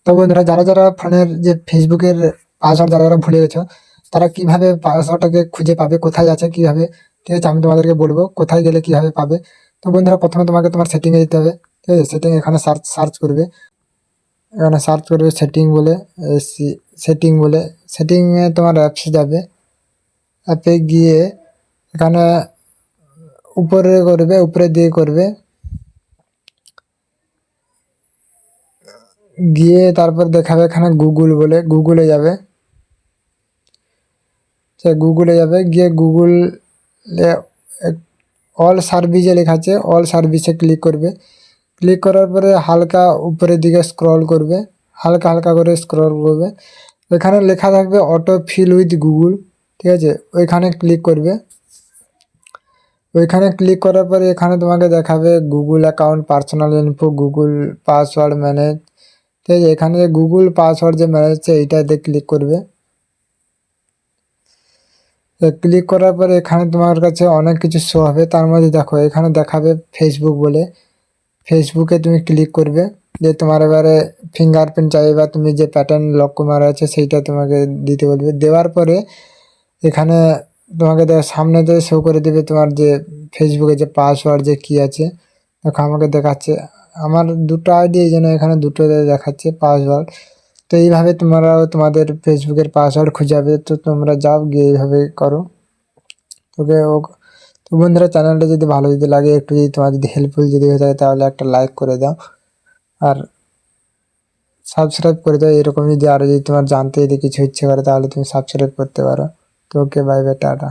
তো বন্ধুরা, যারা যারা ফোনের যে ফেসবুকের পাসওয়ার্ড যারা যারা ভুলে গেছো, তারা কিভাবে পাসওয়ার্ডটাকে খুঁজে পাবে, কোথায় আছে কিভাবে, ঠিক আছে, আমি তোমাদেরকে বলবো কোথায় গেলে কিভাবে পাবে। তো বন্ধুরা, প্রথমে তোমাকে তোমার সেটিং এ যেতে হবে। ঠিক আছে, সেটিং এখানে সার্চ সার্চ করবে, এখানে সার্চ করবে সেটিং বলে, সেটিং বলে, সেটিং এ তোমার অ্যাপসে যাবে। অ্যাপে গিয়ে এখানে উপরে করবে, উপরে দিয়ে করবে, গিয়ে তারপর দেখাবে এখানে গুগল বলে, গুগলে যাবে। সে গুগলে যাবে, গিয়ে গুগলে অল সার্ভিসে লেখা আছে, অল সার্ভিসে ক্লিক করবে। ক্লিক করার পরে হালকা উপরের দিকে স্ক্রল করবে, হালকা হালকা করে স্ক্রল করবে। ওইখানে লেখা থাকবে অটো ফিল উইথ গুগল, ঠিক আছে, ওইখানে ক্লিক করবে। ওইখানে ক্লিক করার পরে এখানে তোমাকে দেখাবে Google account, personal info, Google password manage. ঠিক আছে, এখানে গুগল পাসওয়ার্ড যে ম্যানেজ আছে এইটাতে ক্লিক করবে। ক্লিক করার পরে এখানে তোমার কাছে অনেক কিছু শো হবে, তার মধ্যে দেখো এখানে দেখাবে ফেসবুক বলে। ফেসবুকে তুমি ক্লিক করবে, যে তোমার এবারে ফিঙ্গারপ্রিন্ট চাই বা তুমি যে প্যাটার্ন লক মারা আছে সেইটা তোমাকে দিতে বলবে। দেওয়ার পরে এখানে তোমাকে সামনে দিয়ে শো করে দেবে তোমার যে ফেসবুকে যে পাসওয়ার্ড যে কী আছে। দেখো আমাকে দেখাচ্ছে, আমার দুটো আইডি, এই জন্য এখানে দুটো দেখাচ্ছে পাসওয়ার্ড। তো এইভাবে তোমরাও তোমাদের ফেসবুকের পাসওয়ার্ড খুঁজে যাবে। তো তোমরা যাও, গিয়ে এইভাবে করো। তোকে ও তো বন্ধুরা, চ্যানেলটা যদি ভালো যদি লাগে, একটু যদি তোমার যদি হেল্পফুল যদি হয়ে থাকে, তাহলে একটা লাইক করে দাও আর সাবস্ক্রাইব করে দাও। এরকম যদি আরও যদি তোমার জানতে যদি কিছু ইচ্ছে করে, তাহলে তুমি সাবস্ক্রাইব করতে পারো। তো ওকে, বাই বাই, টাটা।